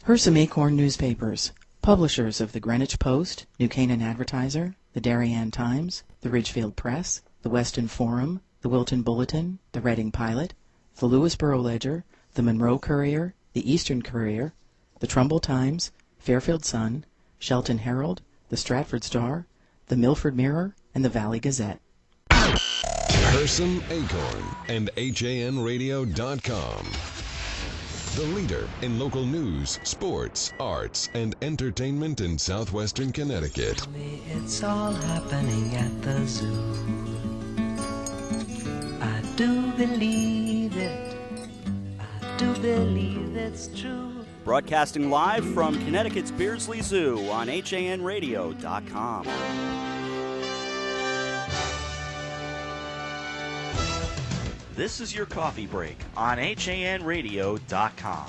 Hersam Acorn newspapers, publishers of the Greenwich Post, New Canaan Advertiser, the Darien Times, the Ridgefield Press, the Weston Forum, the Wilton Bulletin, the Reading Pilot, the Lewisboro Ledger, the Monroe Courier, the Eastern Courier, the Trumbull Times, Fairfield Sun, Shelton Herald, the Stratford Star, the Milford Mirror, and the Valley Gazette. Hersam, Acorn, and HANradio.com. The leader in local news, sports, arts, and entertainment in southwestern Connecticut. It's all happening at the zoo. I do believe it. I do believe it's true. Broadcasting live from Connecticut's Beardsley Zoo on HANradio.com. This is your coffee break on HANradio.com.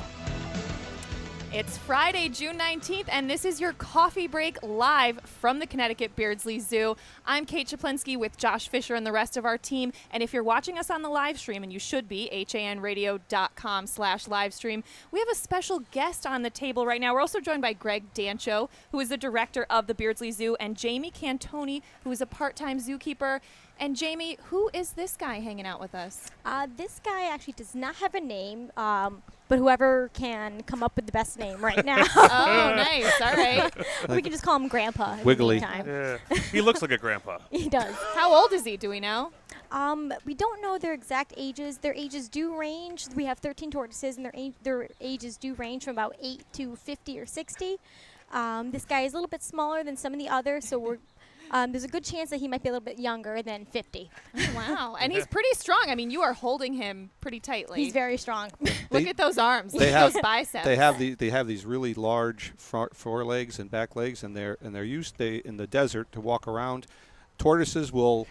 It's Friday, June 19th, and this is your coffee break live from the Connecticut Beardsley Zoo. I'm Kate Czaplinski with Josh Fisher and the rest of our team. And if you're watching us on the live stream, and you should be, HANradio.com/livestream, we have a special guest on the table right now. We're also joined by Greg Dancho, who is the director of the Beardsley Zoo, and Jamie Cantoni, who is a part-time zookeeper. And Jamie, who is this guy hanging out with us? This guy actually does not have a name, but whoever can come up with the best name right now. Oh, nice. All right. We can just call him Grandpa. Wiggly. Yeah. He looks like a grandpa. He does. How old is he? Do we know? We don't know their exact ages. Their ages do range. We have 13 tortoises, and their ages do range from about 8 to 50 or 60. This guy is a little bit smaller than some of the others, so there's a good chance that he might be a little bit younger than 50. Wow. And he's pretty strong. I mean, you are holding him pretty tightly. He's very strong. Look at those arms. Look at those biceps. They have these really large forelegs and back legs, and they're used in the desert to walk around. Tortoises will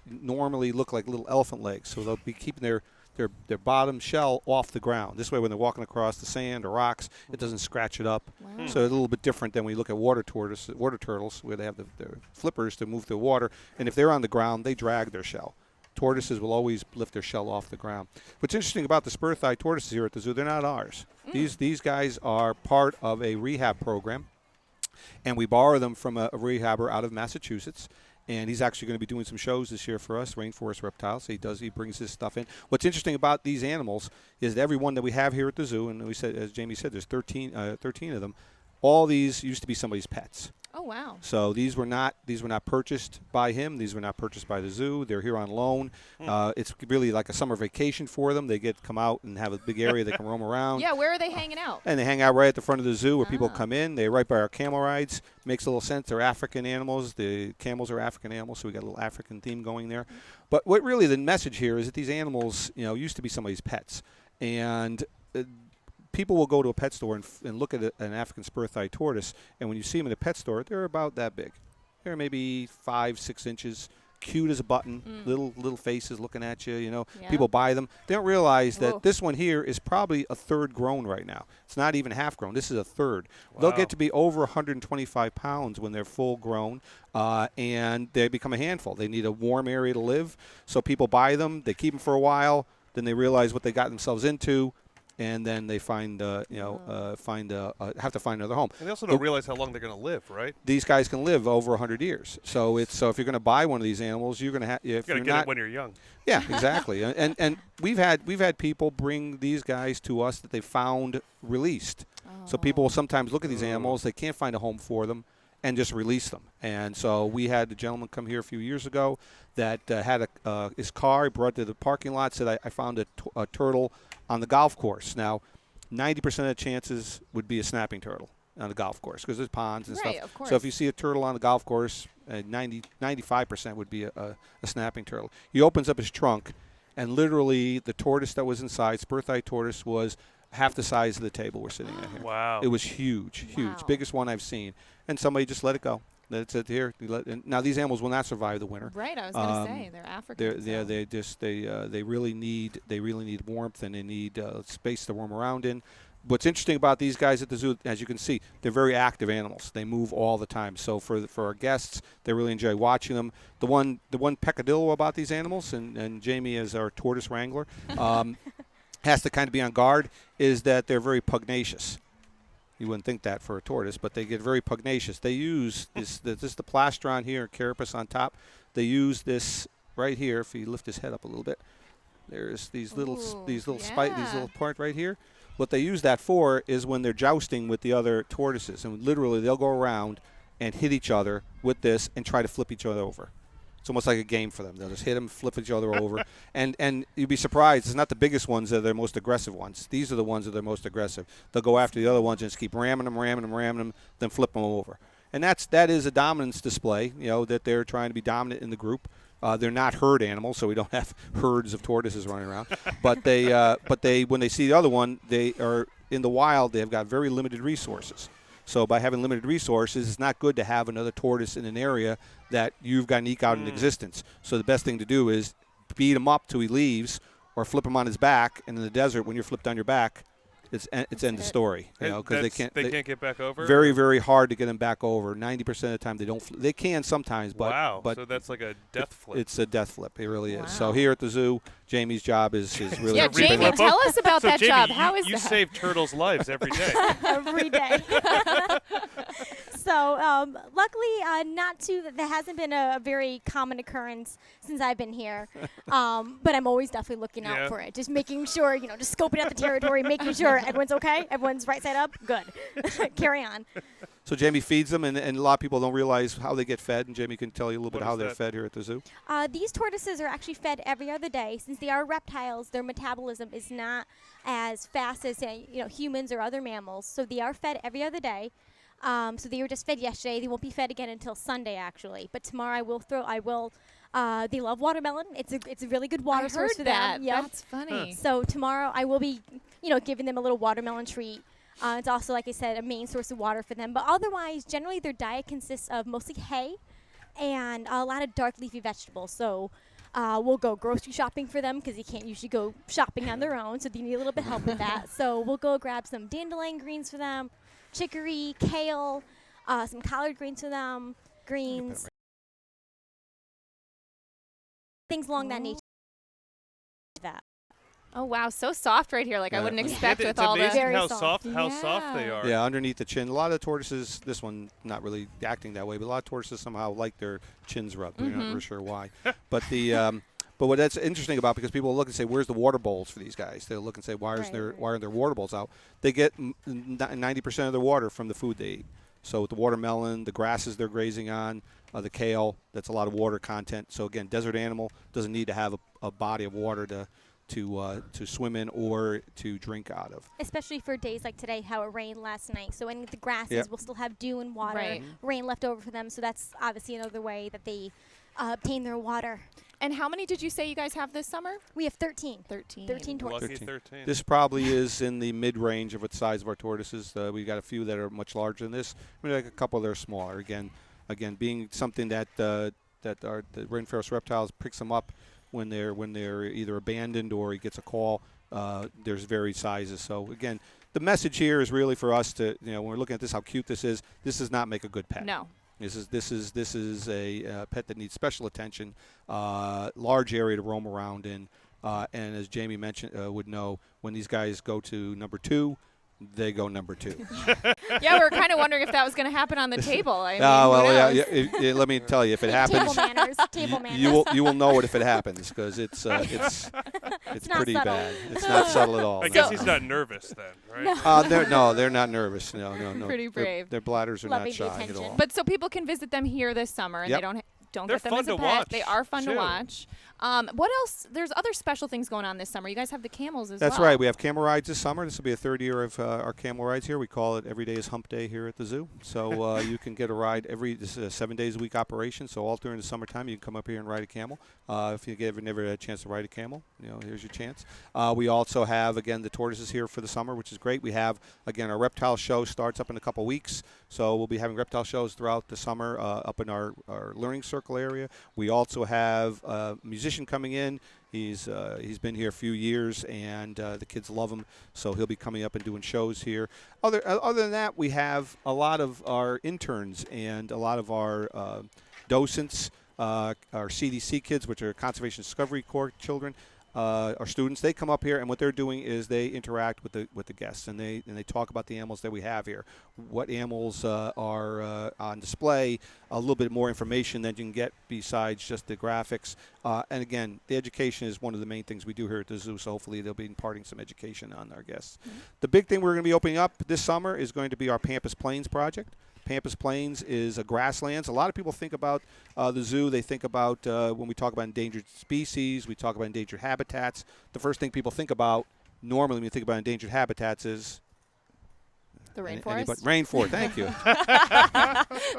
normally look like little elephant legs, so they'll be keeping their bottom shell off the ground. This way, when they're walking across the sand or rocks, it doesn't scratch it up. Wow. So it's a little bit different than when you look at water turtles, where they have their flippers to move through water. And if they're on the ground, they drag their shell. Tortoises will always lift their shell off the ground. What's interesting about the spur-thigh tortoises here at the zoo, they're not ours. These guys are part of a rehab program, and we borrow them from a rehabber out of Massachusetts. And he's actually going to be doing some shows this year for us, Rainforest Reptiles. He brings his stuff in. What's interesting about these animals is that every one that we have here at the zoo, and we said, as Jamie said, there's 13 of them. All these used to be somebody's pets. Oh, wow. So these were not purchased by him. These were not purchased by the zoo. They're here on loan. It's really like a summer vacation for them. They come out and have a big area they can roam around. Yeah, where are they hanging out? And they hang out right at the front of the zoo where people come in. They're right by our camel rides. Makes a little sense. They're African animals. The camels are African animals, so we got a little African theme going there. But what really the message here is that these animals, used to be somebody's pets. And people will go to a pet store and look at an African spur-thigh tortoise, and when you see them in a pet store, they're about that big. They're maybe 5-6 inches, cute as a button, little faces looking at you. Yeah. People buy them. They don't realize that this one here is probably a third grown right now. It's not even half grown. This is a third. Wow. They'll get to be over 125 pounds when they're full grown, and they become a handful. They need a warm area to live, so people buy them. They keep them for a while. Then they realize what they got themselves into. And then they have to find another home. And they also don't realize how long they're going to live, right? These guys can live over 100 years. So if you're going to buy one of these animals, you're going to have. You got to get it when you're young. Yeah, exactly. and we've had people bring these guys to us that they found released. Oh. So people will sometimes look at these animals, they can't find a home for them, and just release them. And so we had a gentleman come here a few years ago that had his car. He brought it to the parking lot. Said I found a turtle on the golf course. Now, 90% of the chances would be a snapping turtle on the golf course because there's ponds and stuff. Of course. So if you see a turtle on the golf course, 95% would be a snapping turtle. He opens up his trunk, and literally the tortoise that was inside, spur-thigh tortoise, was half the size of the table we're sitting at here. Wow. It was huge. Biggest one I've seen. And somebody just let it go. That's it here. Now these animals will not survive the winter. Right, I was going to say they're African. They really need warmth, and they need space to roam around in. What's interesting about these guys at the zoo, as you can see, they're very active animals. They move all the time. So for our guests, they really enjoy watching them. The one peccadillo about these animals, and Jamie is our tortoise wrangler, has to kind of be on guard, is that they're very pugnacious. You wouldn't think that for a tortoise, but they get very pugnacious. They use this the plastron here, carapace on top. They use this right here. If you lift his head up a little bit, there's these little part right here. What they use that for is when they're jousting with the other tortoises, and literally they'll go around and hit each other with this and try to flip each other over. It's almost like a game for them. They'll just hit them, flip each other over. And you'd be surprised. It's not the biggest ones that are their most aggressive ones. These are the ones that are most aggressive. They'll go after the other ones and just keep ramming them, then flip them over. And that is a dominance display, that they're trying to be dominant in the group. They're not herd animals, so we don't have herds of tortoises running around. But they when they see the other one, they are in the wild. They've got very limited resources. So by having limited resources, it's not good to have another tortoise in an area that you've got to eke out in existence. So the best thing to do is beat him up till he leaves, or flip him on his back. And in the desert, when you're flipped on your back, it's end of story. Because they can't get back over. Very, very hard to get them back over. 90% of the time they don't. They can sometimes, but so that's like a death flip. It's a death flip. It really is. So here at the zoo, Jamie's job is really. Yeah, Jamie, tell us about that Jamie, job. How is you that? You save turtles' lives every day. Every day. So luckily, that hasn't been a very common occurrence since I've been here. But I'm always definitely looking out for it. Just making sure, just scoping out the territory, making sure everyone's okay, everyone's right side up, good. Carry on. So Jamie feeds them, and a lot of people don't realize how they get fed, and Jamie can tell you a little bit how they're fed here at the zoo. These tortoises are actually fed every other day. Since they are reptiles, their metabolism is not as fast as humans or other mammals, so they are fed every other day. So they were just fed yesterday. They won't be fed again until Sunday, actually. But tomorrow they love watermelon. It's a really good water source for them. Yeah, that's funny. So tomorrow I will be, giving them a little watermelon treat. It's also, like I said, a main source of water for them. But otherwise, generally their diet consists of mostly hay and a lot of dark leafy vegetables. So we'll go grocery shopping for them because they can't usually go shopping on their own. So they need a little bit of help with that. So we'll go grab some dandelion greens for them, chicory, kale, some collard greens for them, greens, things along that nature. Oh wow, so soft right here. Like I wouldn't expect with all the. It's amazing how soft. soft they are. Yeah, underneath the chin. A lot of the tortoises, this one not really acting that way, but a lot of tortoises somehow like their chins rubbed. We're not really sure why. But but what that's interesting about, because people look and say, where's the water bowls for these guys? They'll look and say, why aren't there water bowls out? They get 90% of their water from the food they eat. So with the watermelon, the grasses they're grazing on, the kale, that's a lot of water content. So again, desert animal doesn't need to have a body of water to swim in or to drink out of. Especially for days like today, how it rained last night. So any of the grasses will still have dew and water, rain left over for them. So that's obviously another way that they obtain their water. And how many did you say you guys have this summer? We have 13. 13 tortoises. Lucky 13. This probably is in the mid-range of the size of our tortoises. We've got a few that are much larger than this. I mean, like a couple that are smaller. Again, being something that the rainforest reptiles picks them up when they're either abandoned or he gets a call. There's varied sizes. So again, the message here is really for us to, when we're looking at this, how cute this is. This does not make a good pet. No. This is a pet that needs special attention, large area to roam around in, and as Jamie mentioned, would know, when these guys go to number 2, they go number 2. Yeah, we were kind of wondering if that was going to happen on the table. I mean, let me tell you, if it happens, table manners. you will know it if it happens, because it's pretty bad. It's not subtle at all. I guess he's not nervous then, right? They're not nervous. No. Pretty brave. Their bladders are not shy at all. But so people can visit them here this summer, and they don't They're get them fun as a to pet. watch, They are fun too. to watch. What else? There's other special things going on this summer. You guys have the camels as well. That's right. We have camel rides this summer. This will be a third year of our camel rides here. We call it Every Day is Hump Day here at the zoo. So you can get a ride this is a 7 days a week operation. So all during the summertime, you can come up here and ride a camel. If you never had a chance to ride a camel, here's your chance. We also have, again, the tortoises here for the summer, which is great. We have, again, our reptile show starts up in a couple weeks. So we'll be having reptile shows throughout the summer up in our learning circle area. We also have a musician coming in. He's been here a few years, and the kids love him, so he'll be coming up and doing shows here. Other than that, we have a lot of our interns and a lot of our docents, our CDC kids, which are Conservation Discovery Corps children. our students, they come up here, and what they're doing is they interact with the guests, and they talk about the animals that we have here, what animals are on display, a little bit more information than you can get besides just the graphics. And again, the education is one of the main things we do here at the zoo, so hopefully they'll be imparting some education on our guests. Mm-hmm. The big thing we're going to be opening up this summer is going to be our Pampas Plains project. Pampas Plains is a grasslands. A lot of people think about the zoo. They think about when we talk about endangered species, we talk about endangered habitats. The first thing people think about normally when you think about endangered habitats is the rainforest. Rainforest. Thank you.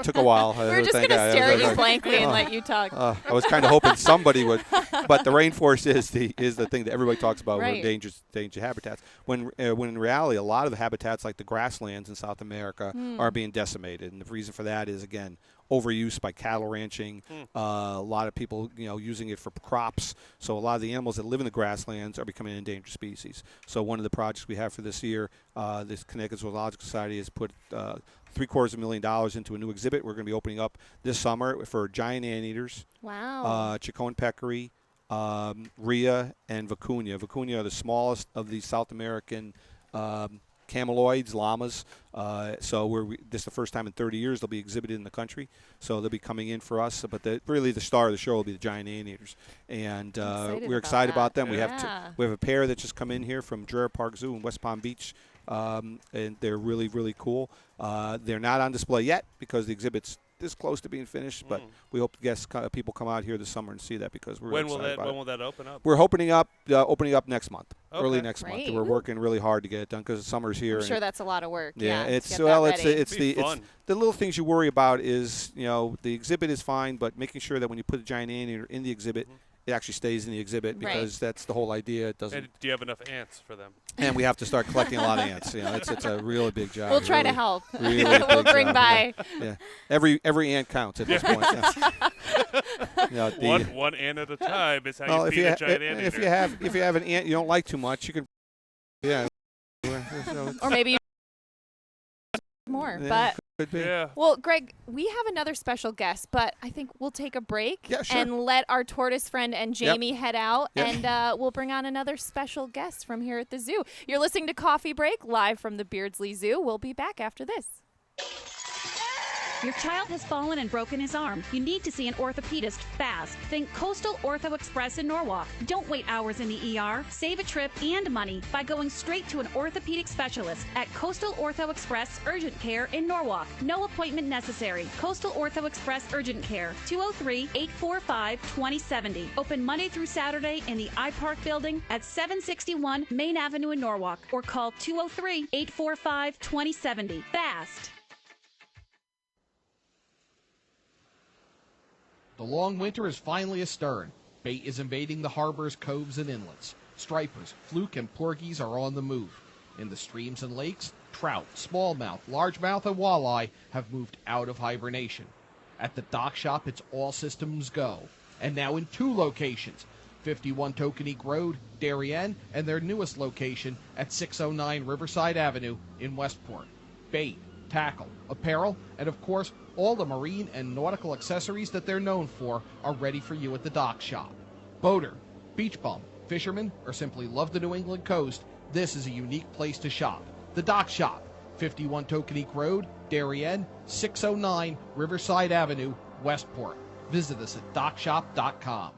Took a while. We were just going to stare at you blankly and let you talk. I was kind of hoping somebody would, but the rainforest is the thing that everybody talks about with endangered habitats. When in reality, a lot of the habitats like the grasslands in South America are being decimated, and the reason for that is again overuse by cattle ranching. A lot of people, using it for crops. So a lot of the animals that live in the grasslands are becoming an endangered species. So one of the projects we have for this year, this Connecticut Zoological Society has put $750,000 into a new exhibit we're going to be opening up this summer for giant anteaters. Wow. Chicoan peccary, rhea, and vicuña. Vicuña are the smallest of these South American cameloids, llamas. So this is the first time in 30 years they'll be exhibited in the country. So they'll be coming in for us. But really the star of the show will be the giant anteaters. And we're excited about them. Yeah. We have a pair that just come in here from Dreher Park Zoo in West Palm Beach. And they're really, really cool. They're not on display yet because the exhibit's this close to being finished, but we hope people come out here this summer and see that because we're really excited about it. When will that open up? We're opening up next month, early next Great. month. We're working really hard to get it done because summer's here. I'm sure that's a lot of work. Yeah, it's the little things you worry about is the exhibit is fine, but making sure that when you put a giant anteater in the exhibit, it actually stays in the exhibit because that's the whole idea. It doesn't. And do you have enough ants for them? And we have to start collecting a lot of ants. It's a really big job. We'll try to help. Really we'll bring by. Yeah. Every ant counts at this point. One ant at a time is how you feed a giant anteater. If you have an ant you don't like too much, you can. Yeah. Or maybe more, but. Could be. Yeah. Well, Greg, we have another special guest, but I think we'll take a break and let our tortoise friend and Jamie head out, and we'll bring on another special guest from here at the zoo. You're listening to Coffee Break, live from the Beardsley Zoo. We'll be back after this. Your child has fallen and broken his arm. You need to see an orthopedist fast. Think Coastal Ortho Express in Norwalk. Don't wait hours in the ER. Save a trip and money by going straight to an orthopedic specialist at Coastal Ortho Express Urgent Care in Norwalk. No appointment necessary. Coastal Ortho Express Urgent Care, 203-845-2070. Open Monday through Saturday in the iPark building at 761 Main Avenue in Norwalk, or call 203-845-2070. Fast. The long winter is finally astern. Bait is invading the harbors, coves, and inlets. Stripers, fluke, and porgies are on the move. In the streams and lakes, trout, smallmouth, largemouth, and walleye have moved out of hibernation. At the dock shop, it's all systems go. And now in 2 locations, 51 Tokenique Road, Darien, and their newest location at 609 Riverside Avenue in Westport. Bait, tackle, apparel, and of course, all the marine and nautical accessories that they're known for are ready for you at the dock shop. Boater, beach bum, fisherman, or simply love the New England coast, this is a unique place to shop. The Dock Shop, 51 Tokenique Road, Darien, 609 Riverside Avenue, Westport. Visit us at dockshop.com.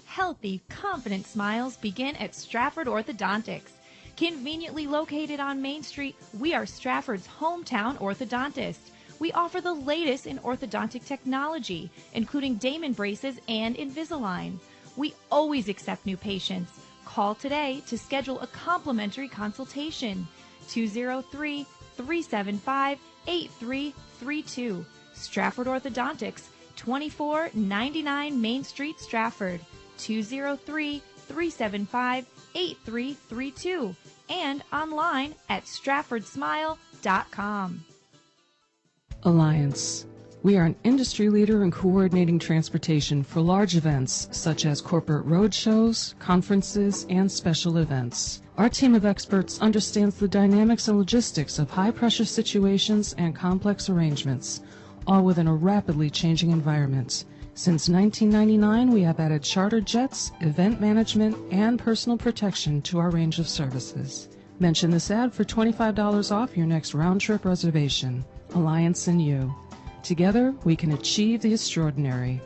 Healthy, confident smiles begin at Stratford Orthodontics. Conveniently located on Main Street, we are Stratford's hometown orthodontist. We offer the latest in orthodontic technology, including Damon braces and Invisalign. We always accept new patients. Call today to schedule a complimentary consultation. 203-375-8332. Stratford Orthodontics, 2499 Main Street, Stratford. 203-375-8332. And online at stratfordsmile.com. Alliance. We are an industry leader in coordinating transportation for large events such as corporate roadshows, conferences, and special events. Our team of experts understands the dynamics and logistics of high-pressure situations and complex arrangements, all within a rapidly changing environment. Since 1999, we have added charter jets, event management, and personal protection to our range of services. Mention this ad for $25 off your next round-trip reservation. Alliance and you. Together, we can achieve the extraordinary.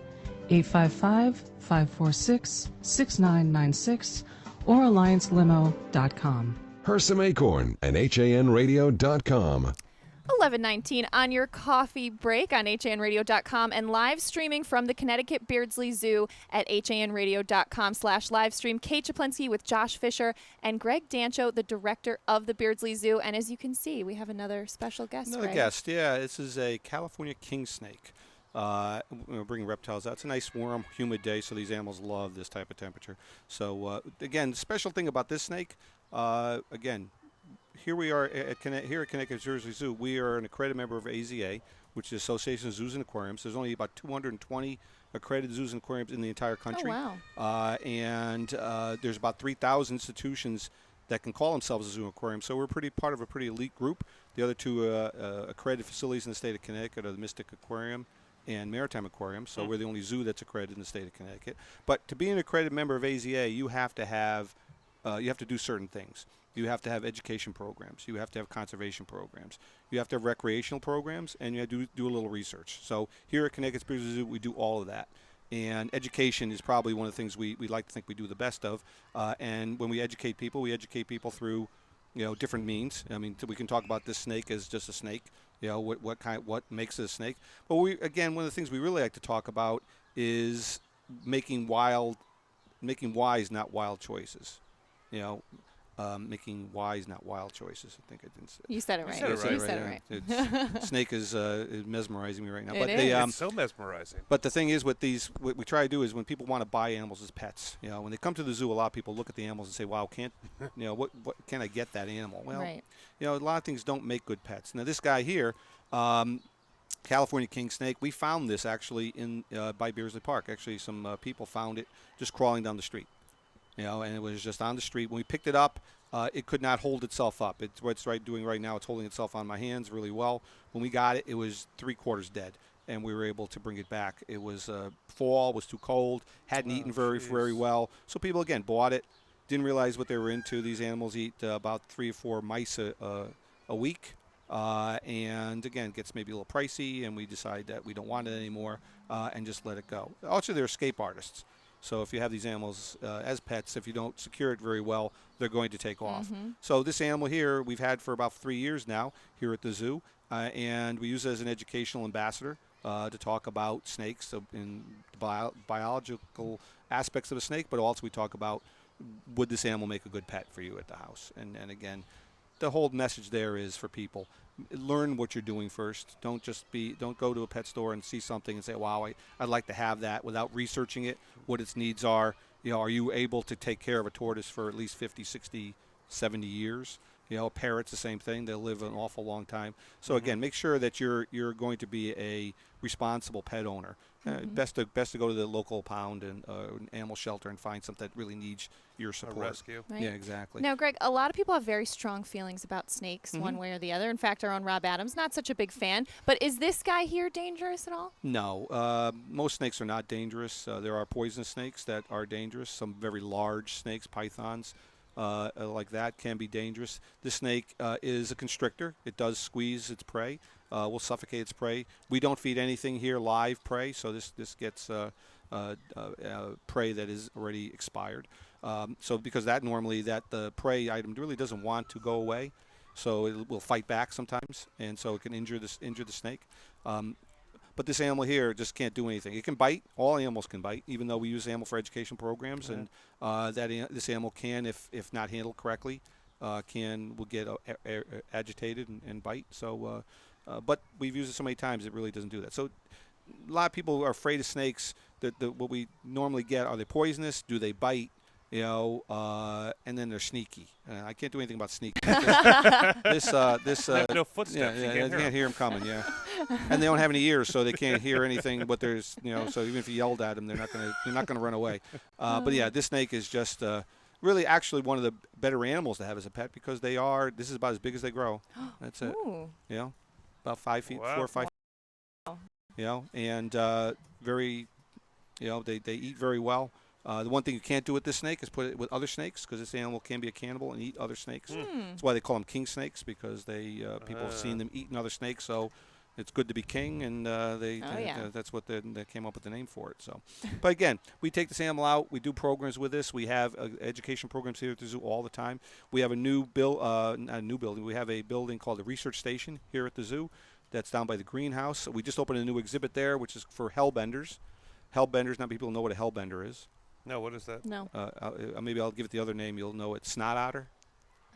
855-546-6996 or alliancelimo.com. Hersam Acorn and HANradio.com. 11:19 on your coffee break on HANradio.com and live streaming from the Connecticut Beardsley Zoo at HANradio.com/livestream. Kate Czaplinski with Josh Fisher and Greg Dancho, the director of the Beardsley Zoo. And as you can see, we have another special guest. Another guest, yeah. This is a California king snake. We're bringing reptiles out. It's a nice, warm, humid day, so these animals love this type of temperature. So, again, the special thing about this snake, again, here we are at Connecticut Beardsley Zoo. We are an accredited member of AZA, which is Association of Zoos and Aquariums. There's only about 220 accredited zoos and aquariums in the entire country. Oh, wow. And there's about 3,000 institutions that can call themselves a zoo and aquarium. So we're part of a pretty elite group. The other two accredited facilities in the state of Connecticut are the Mystic Aquarium and Maritime Aquarium. So we're the only zoo that's accredited in the state of Connecticut. But to be an accredited member of AZA, you have to do certain things. You have to have education programs. You have to have conservation programs. You have to have recreational programs, and you have to do a little research. So here at Connecticut Beardsley Zoo, we do all of that. And education is probably one of the things we like to think we do the best of. And when we educate people through, different means. I mean, we can talk about this snake as just a snake. What makes it a snake. But one of the things we really like to talk about is making wise, not wild choices. Making wise, not wild choices. I think I didn't say. You said it right. You said it right. Snake is mesmerizing me right now. It's so mesmerizing. But the thing is, with these, what we try to do is when people want to buy animals as pets, when they come to the zoo, a lot of people look at the animals and say, "Wow, what can I get that animal?" Well, right. A lot of things don't make good pets. Now, this guy here, California king snake, we found this actually by Beardsley Park. Actually, some people found it just crawling down the street. And it was just on the street. When we picked it up, it could not hold itself up. It's what it's doing right now. It's holding itself on my hands really well. When we got it, it was 3/4 dead, and we were able to bring it back. It was fall, was too cold, hadn't eaten very well. So people, again, bought it, didn't realize what they were into. These animals eat about 3 or 4 mice a week, and, again, gets maybe a little pricey, and we decide that we don't want it anymore and just let it go. Also, they're escape artists. So if you have these animals as pets, if you don't secure it very well, they're going to take off. Mm-hmm. So this animal here we've had for about 3 years now here at the zoo, and we use it as an educational ambassador to talk about snakes in biological aspects of a snake, but also we talk about would this animal make a good pet for you at the house. And again, the whole message there is for people. Learn what you're doing first. Don't go to a pet store and see something and say, wow, I'd like to have that, without researching it, what its needs are. Are you able to take care of a tortoise for at least 50, 60, 70 years? A parrot's the same thing. They'll live an awful long time. So again, make sure that you're going to be a responsible pet owner. Best to go to the local pound and an animal shelter and find something that really needs your support. A rescue. Right. Yeah, exactly. Now, Greg, a lot of people have very strong feelings about snakes, one way or the other. In fact, our own Rob Adams, not such a big fan. But is this guy here dangerous at all? No. Most snakes are not dangerous. There are poisonous snakes that are dangerous. Some very large snakes, pythons, like that, can be dangerous. This snake is a constrictor. It does squeeze its prey. Will suffocate its prey. We don't feed anything here live prey, so this gets prey that is already expired. So because normally the prey item really doesn't want to go away, so it will fight back sometimes, and so it can injure the snake. But this animal here just can't do anything. It can bite. All animals can bite, even though we use the animal for education programs, and this animal can, if not handled correctly, will get agitated and bite. So. But we've used it so many times it really doesn't do that. So a lot of people are afraid of snakes. What we normally get, are they poisonous? Do they bite? And then they're sneaky. I can't do anything about sneaky. this no footsteps. You can't hear them coming. Yeah, and they don't have any ears, so they can't hear anything. But there's so even if you yelled at them, they're not gonna run away. But yeah, this snake is just really actually one of the better animals to have as a pet, because this is about as big as they grow. That's it. About 5 feet, 4 or 5 feet. And very They eat very well. The one thing you can't do with this snake is put it with other snakes because this animal can be a cannibal and eat other snakes. That's why they call them king snakes because people have seen them eating other snakes. So it's good to be king, and that's what they came up with the name for it. So, but again, we take this animal out. We do programs with this. We have education programs here at the zoo all the time. We have a new not a new building. We have a building called the Research Station here at the zoo. That's down by the greenhouse. We just opened a new exhibit there, which is for hellbenders. Hellbenders. Not many people know what a hellbender is. No, what is that? No. Maybe I'll give it the other name. You'll know it. Snot otter.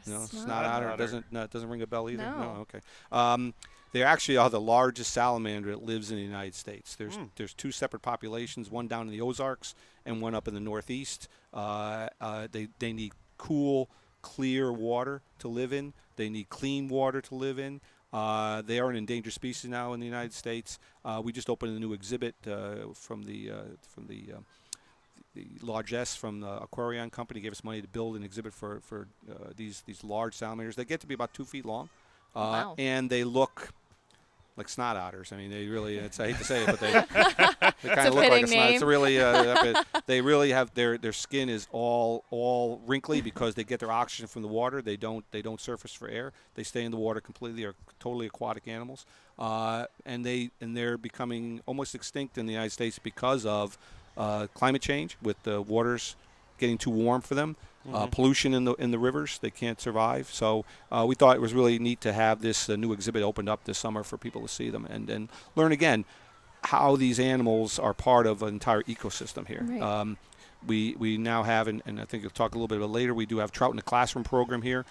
No, snot otter doesn't ring a bell either. No. Okay. They actually are the largest salamander that lives in the United States. There's 2 separate populations, one down in the Ozarks and one up in the Northeast. They need cool, clear water to live in. They need clean water to live in. They are an endangered species now in the United States. We just opened a new exhibit from the largesse from the Aquarion company gave us money to build an exhibit for these large salamanders. They get to be about 2 feet long, and they look like snot otters. I mean, they really, I hate to say it, but they kind of look like a snot. It's really, they really have their skin is all wrinkly because they get their oxygen from the water. They don't surface for air. They stay in the water completely. They're totally aquatic animals, and they're becoming almost extinct in the United States because of climate change, with the waters getting too warm for them. Pollution in the rivers, they can't survive. So we thought it was really neat to have this new exhibit opened up this summer for people to see them and learn again how these animals are part of an entire ecosystem here. Right. We now have, and I think we'll talk a little bit about later, we do have Trout in the Classroom program here,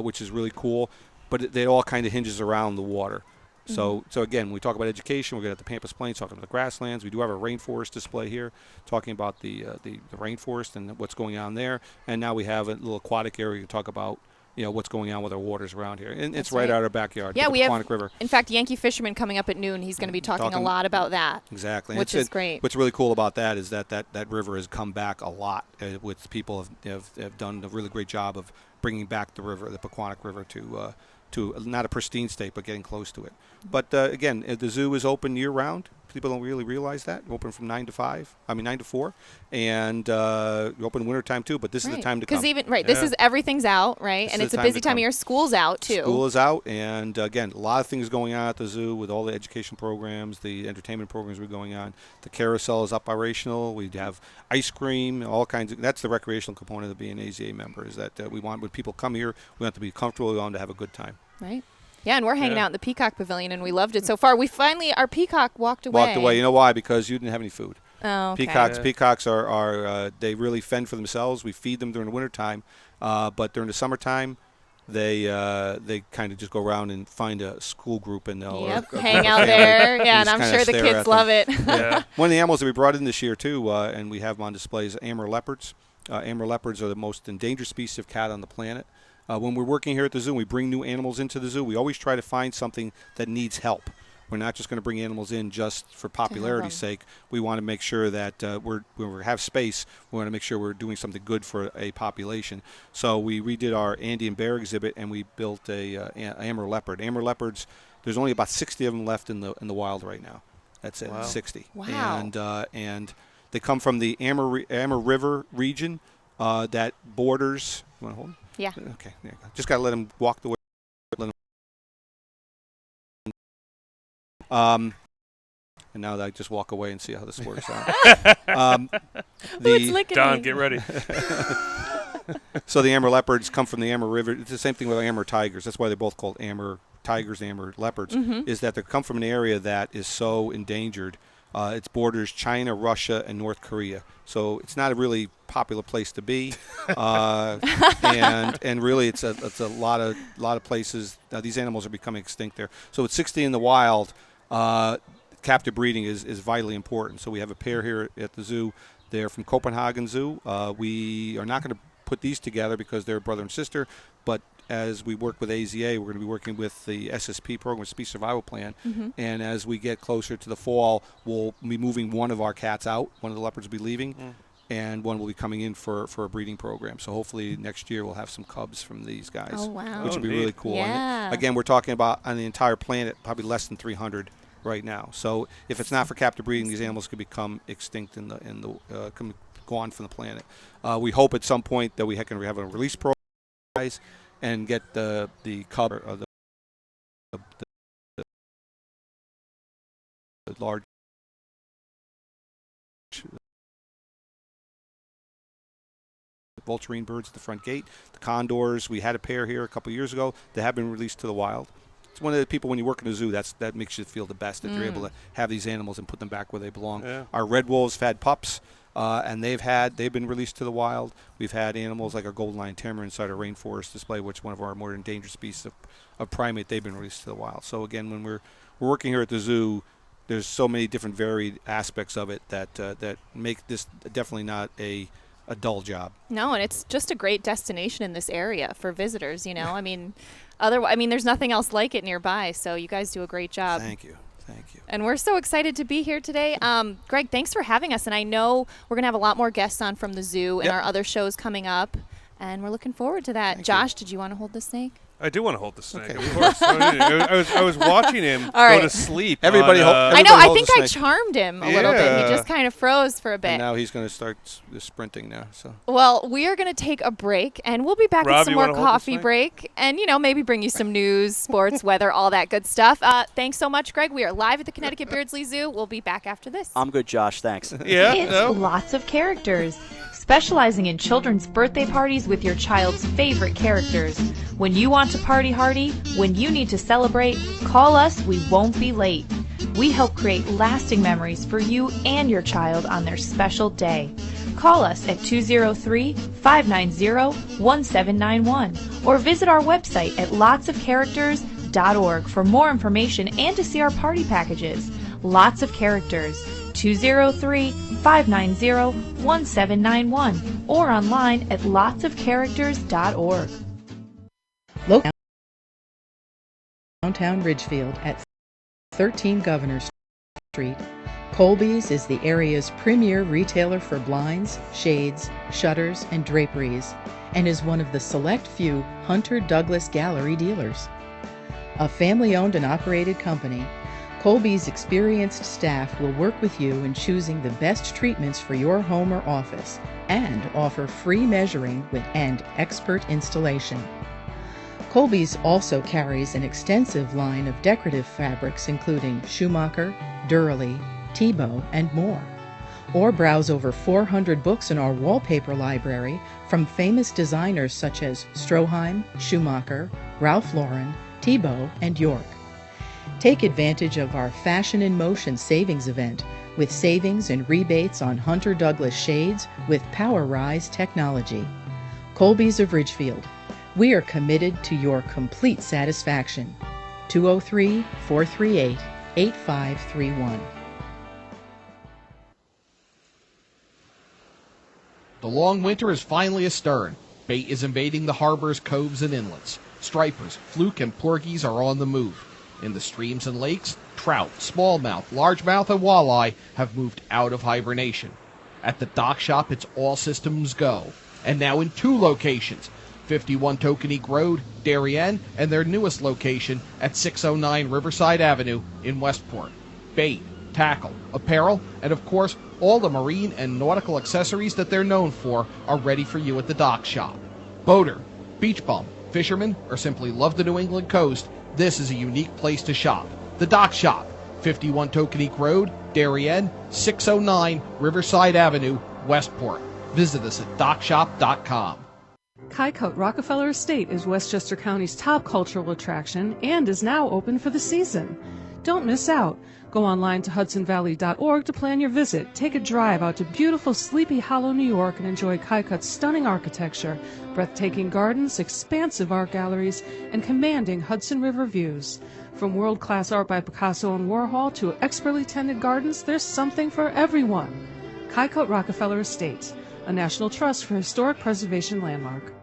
which is really cool, but it all kind of hinges around the water. So again, when we talk about education, we're going to the Pampas Plains, talking about the grasslands. We do have a rainforest display here, talking about the rainforest and what's going on there. And now we have a little aquatic area to talk about, what's going on with our waters around here. And it's right out of our backyard. Yeah, the Paquonic River. In fact, Yankee Fisherman coming up at noon. He's going to be talking a lot about that. Exactly. Which is great. What's really cool about that is that river has come back a lot. With people have done a really great job of bringing back the river, the Paquonic River, to not a pristine state, but getting close to it. But again, the zoo is open year-round. People don't really realize that. We're open from 9 to 4, and we're open wintertime too. But this is the time to come. Because this is everything's out, right? And it's a busy time of year. School's out too. School is out, and again, a lot of things going on at the zoo with all the education programs, the entertainment programs we're going on. The carousel is operational. We have ice cream, all kinds of. That's the recreational component of being an AZA member. Is that we want when people come here, we want to be comfortable. We want to have a good time. Right. Yeah, and we're hanging out in the Peacock Pavilion, and we loved it so far. Our peacock walked away. Walked away. You know why? Because you didn't have any food. Oh, okay. Peacocks are they really fend for themselves. We feed them during the wintertime, but during the summertime, they kind of just go around and find a school group and they'll hang out there. Yeah, and I'm sure the kids love it. Yeah. One of the animals that we brought in this year too, and we have them on display, is Amur leopards. Amur leopards are the most endangered species of cat on the planet. When we're working here at the zoo, we bring new animals into the zoo. We always try to find something that needs help. We're not just going to bring animals in just for popularity's sake. We want to make sure that when we have space, we want to make sure we're doing something good for a population. So we redid our Andean bear exhibit, and we built a Amur leopard. Amur leopards, there's only about 60 of them left in the wild right now. That's it, 60. Wow. And they come from the Amur River region that borders. You want to hold them? Yeah. Okay. There you go. Just got to let them walk the way. And now I just walk away and see how this works out. Don, get ready. So the Amur leopards come from the Amur River. It's the same thing with Amur tigers. That's why they're both called Amur tigers, Amur leopards, is that they come from an area that is so endangered. It borders China, Russia, and North Korea. So it's not a really popular place to be, and really it's a lot of places. These animals are becoming extinct there. So with 60 in the wild, captive breeding is vitally important. So we have a pair here at the zoo. They're from Copenhagen Zoo. We are not going to put these together because they're brother and sister, but as we work with AZA, we're going to be working with the SSP program, Species Survival Plan, and as we get closer to the fall, we'll be moving one of our cats out. One of the leopards will be leaving, and one will be coming in for a breeding program. So hopefully next year we'll have some cubs from these guys, oh, wow. which will be really cool. Yeah. And again, we're talking about on the entire planet, probably less than 300 right now. So if it's not for captive breeding, these animals could become extinct gone from the planet. We hope at some point that we can have a release program and get the cub or the large vulturine birds at the front gate. The condors, we had a pair here a couple years ago that have been released to the wild. It's one of the people, when you work in a zoo, that makes you feel the best, that you're able to have these animals and put them back where they belong. Yeah. Our red wolves have had pups, and they've been released to the wild. We've had animals like our golden lion tamarin inside our rainforest display, which is one of our more endangered species of primate. They've been released to the wild. So again, when we're working here at the zoo, there's so many different varied aspects of it that make this definitely not a dull job. No, and it's just a great destination in this area for visitors, you know. I mean, there's nothing else like it nearby, so you guys do a great job. Thank you. And we're so excited to be here today. Greg, thanks for having us, and I know we're going to have a lot more guests on from the zoo and our other shows coming up, and we're looking forward to that. Josh, did you want to hold the snake? I do want to hold the snake, of course. I was watching him go to sleep. Everybody I know. I think I charmed him a little bit. He just kind of froze for a bit. And now he's going to start sprinting now. So. Well, we are going to take a break, and we'll be back with some more coffee break, and maybe bring you some news, sports, weather, all that good stuff. Thanks so much, Greg. We are live at the Connecticut Beardsley Zoo. We'll be back after this. I'm good, Josh. Thanks. It's Lots of Characters, specializing in children's birthday parties with your child's favorite characters. When you want to party hardy, when you need to celebrate, call us. We won't be late. We help create lasting memories for you and your child on their special day. Call us at 203-590-1791 or visit our website at lotsofcharacters.org for more information and to see our party packages. Lots of Characters, 203-590-1791 or online at lotsofcharacters.org. Downtown Ridgefield at 13 Governor Street, Colby's is the area's premier retailer for blinds, shades, shutters, and draperies, and is one of the select few Hunter Douglas Gallery dealers. A family-owned and operated company, Colby's experienced staff will work with you in choosing the best treatments for your home or office and offer free measuring and expert installation. Colby's also carries an extensive line of decorative fabrics including Schumacher, Durley, Tebow, and more. Or browse over 400 books in our wallpaper library from famous designers such as Stroheim, Schumacher, Ralph Lauren, Tebow, and York. Take advantage of our Fashion in Motion savings event with savings and rebates on Hunter Douglas shades with Power Rise technology. Colby's of Ridgefield. We are committed to your complete satisfaction. 203-438-8531. The long winter is finally astern. Bait is invading the harbors, coves, and inlets. Stripers, fluke, and porgies are on the move. In the streams and lakes, trout, smallmouth, largemouth, and walleye have moved out of hibernation. At the dock shop, it's all systems go. And now in 2 locations, 51 Tokenique Road, Darien, and their newest location at 609 Riverside Avenue in Westport. Bait, tackle, apparel, and of course, all the marine and nautical accessories that they're known for are ready for you at the dock shop. Boater, beach bum, fisherman, or simply love the New England coast, this is a unique place to shop. The Dock Shop, 51 Tokenique Road, Darien, 609 Riverside Avenue, Westport. Visit us at dockshop.com. Kykot Rockefeller Estate is Westchester County's top cultural attraction and is now open for the season. Don't miss out. Go online to hudsonvalley.org to plan your visit. Take a drive out to beautiful Sleepy Hollow, New York, and enjoy Kykot's stunning architecture, breathtaking gardens, expansive art galleries, and commanding Hudson River views. From world-class art by Picasso and Warhol to expertly tended gardens, there's something for everyone. Kykot Rockefeller Estate, a National Trust for Historic Preservation landmark.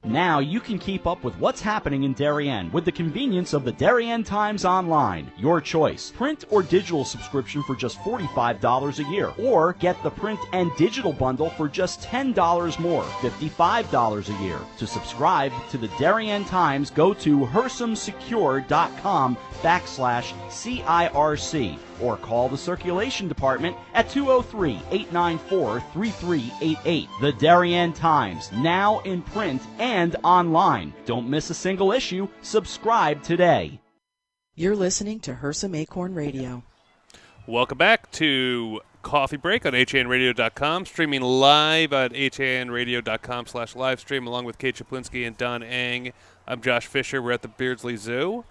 Now you can keep up with what's happening in Darien with the convenience of the Darien Times Online. Your choice. Print or digital subscription for just $45 a year. Or get the print and digital bundle for just $10 more, $55 a year. To subscribe to the Darien Times, go to hersamsecure.com/CIRC or call the circulation department at 203-894-3388. The Darien Times, now in print and online. Don't miss a single issue. Subscribe today. You're listening to Hersam Acorn Radio. Welcome back to Coffee Break on HANradio.com, streaming live at HANradio.com/livestream along with Kate Czaplinski and Don Eng. I'm Josh Fisher. We're at the Beardsley Zoo,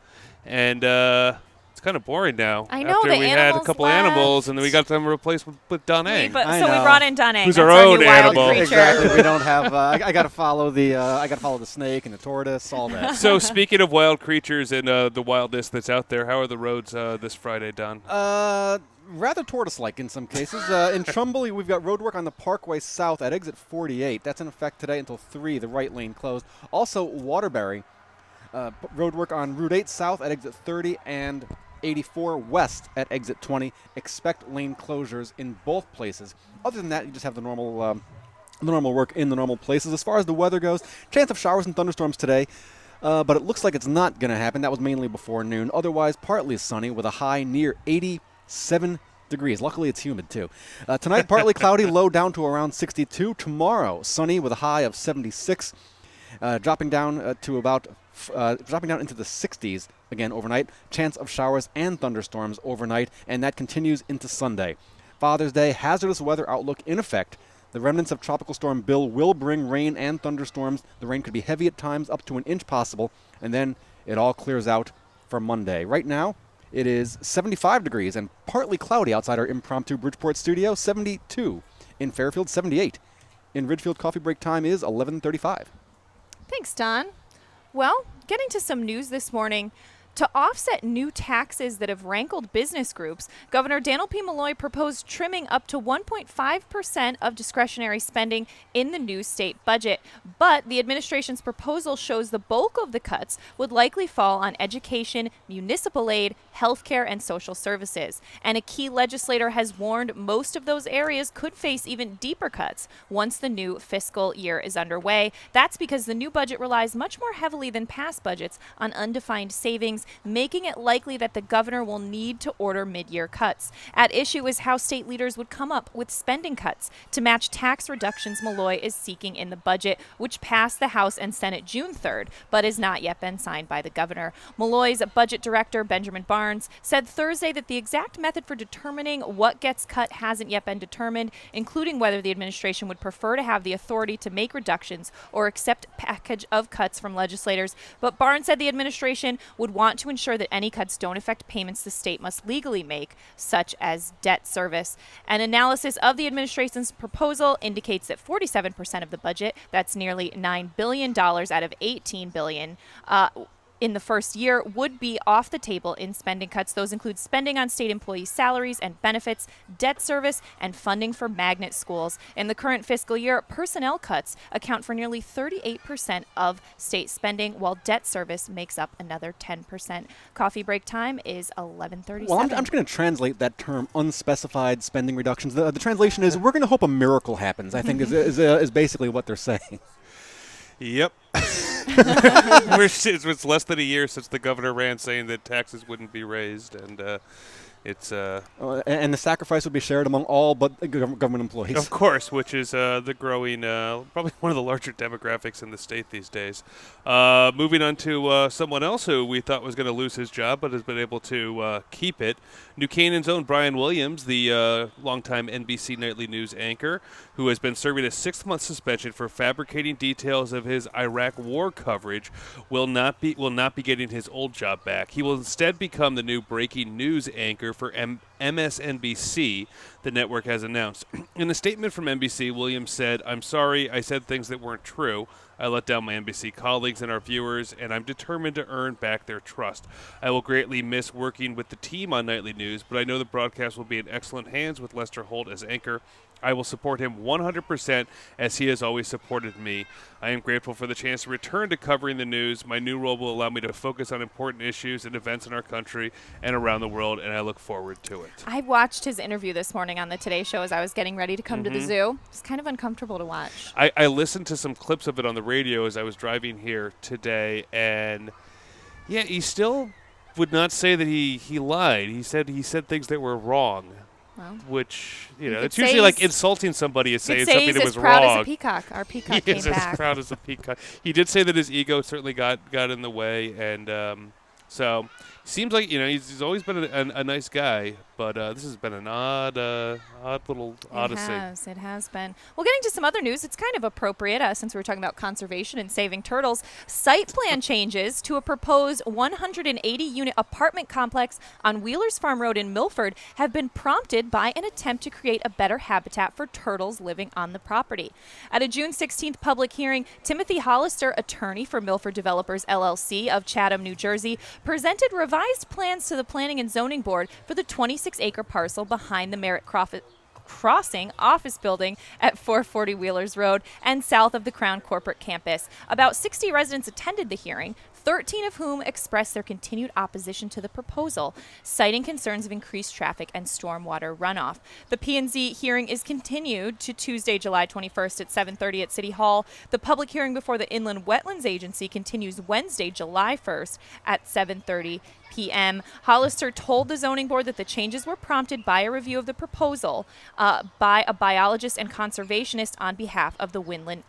and it's kind of boring now. I know, after the we had a animals couple left. animals, and then we got them replaced with Don Eng. So we brought in Don Eng. Who's That's our own new wild animal. creature. Exactly. We don't have. I got to follow the snake and the tortoise, all that. So speaking of wild creatures and the wildness that's out there, how are the roads this Friday, Don? Rather tortoise-like in some cases. In Trumbull, we've got road work on the Parkway South at exit 48. That's in effect today until 3, the right lane closed. Also, Waterbury, road work on Route 8 South at exit 30 and 84 West at exit 20. Expect lane closures in both places. Other than that, you just have the normal work in the normal places. As far as the weather goes, chance of showers and thunderstorms today. But it looks like it's not going to happen. That was mainly before noon. Otherwise, partly sunny with a high near 87 degrees. Luckily, it's humid, too. Tonight, partly cloudy, low down to around 62. Tomorrow, sunny with a high of 76. Dropping down into the 60s again overnight. Chance of showers and thunderstorms overnight, and that continues into Sunday. Father's Day, hazardous weather outlook in effect. The remnants of Tropical Storm Bill will bring rain and thunderstorms. The rain could be heavy at times, up to an inch possible, and then it all clears out for Monday. Right now, it is 75 degrees and partly cloudy outside our impromptu Bridgeport studio, 72 in Fairfield, 78. In Ridgefield, coffee break time is 11:35. Thanks, Don. Well, getting to some news this morning. To offset new taxes that have rankled business groups, Governor Daniel P. Malloy proposed trimming up to 1.5% of discretionary spending in the new state budget. But the administration's proposal shows the bulk of the cuts would likely fall on education, municipal aid, healthcare, and social services. And a key legislator has warned most of those areas could face even deeper cuts once the new fiscal year is underway. That's because the new budget relies much more heavily than past budgets on undefined savings, making it likely that the governor will need to order mid-year cuts. At issue is how state leaders would come up with spending cuts to match tax reductions Malloy is seeking in the budget, which passed the House and Senate June 3rd, but has not yet been signed by the governor. Malloy's budget director, Benjamin Barnes, said Thursday that the exact method for determining what gets cut hasn't yet been determined, including whether the administration would prefer to have the authority to make reductions or accept a package of cuts from legislators. But Barnes said the administration would want to ensure that any cuts don't affect payments the state must legally make, such as debt service. An analysis of the administration's proposal indicates that 47% of the budget, that's nearly $9 billion out of $18 billion, in the first year would be off the table in spending cuts. Those include spending on state employees' salaries and benefits, debt service, and funding for magnet schools. In the current fiscal year, personnel cuts account for nearly 38% of state spending, while debt service makes up another 10%. Coffee break time is 11:37. Well, I'm just going to translate that term, unspecified spending reductions. The translation is, we're going to hope a miracle happens, I think is basically what they're saying. Yep. It's less than a year since the governor ran saying that taxes wouldn't be raised, and and the sacrifice would be shared among all but government employees. Of course, which is the growing, probably one of the larger demographics in the state these days. Moving on to someone else who we thought was going to lose his job but has been able to keep it. New Canaan's own Brian Williams, the longtime NBC Nightly News anchor, who has been serving a 6-month suspension for fabricating details of his Iraq war coverage, will not be getting his old job back. He will instead become the new breaking news anchor for MSNBC, the network has announced. In a statement from NBC, Williams said, "I'm sorry, I said things that weren't true. I let down my NBC colleagues and our viewers, and I'm determined to earn back their trust. I will greatly miss working with the team on Nightly News, but I know the broadcast will be in excellent hands with Lester Holt as anchor. I will support him 100% as he has always supported me. I am grateful for the chance to return to covering the news. My new role will allow me to focus on important issues and events in our country and around the world, and I look forward to it." I watched his interview this morning on the Today Show as I was getting ready to come to the zoo. It's kind of uncomfortable to watch. I listened to some clips of it on the radio as I was driving here today, and yeah, he still would not say that he lied. He said things that were wrong. Well, which, it's usually like insulting somebody is saying something that was wrong. He's as proud as a peacock. Our peacock came He is back. as proud as a peacock. He did say that his ego certainly got in the way, and so seems like he's always been a nice guy, but this has been an odd little odyssey. It has been. Well, getting to some other news, it's kind of appropriate since we were talking about conservation and saving turtles. Site plan changes to a proposed 180-unit apartment complex on Wheelers Farm Road in Milford have been prompted by an attempt to create a better habitat for turtles living on the property. At a June 16th public hearing, Timothy Hollister, attorney for Milford Developers LLC of Chatham, New Jersey, presented revised plans to the Planning and Zoning Board for the 26-acre parcel behind the Merritt Crossing office building at 440 Wheelers Road and south of the Crown Corporate Campus. About 60 residents attended the hearing, 13 of whom expressed their continued opposition to the proposal, citing concerns of increased traffic and stormwater runoff. The P&Z hearing is continued to Tuesday, July 21st at 7:30 at City Hall. The public hearing before the Inland Wetlands Agency continues Wednesday, July 1st at 7:30 p.m. Hollister told the zoning board that the changes were prompted by a review of the proposal by a biologist and conservationist on behalf of the Inland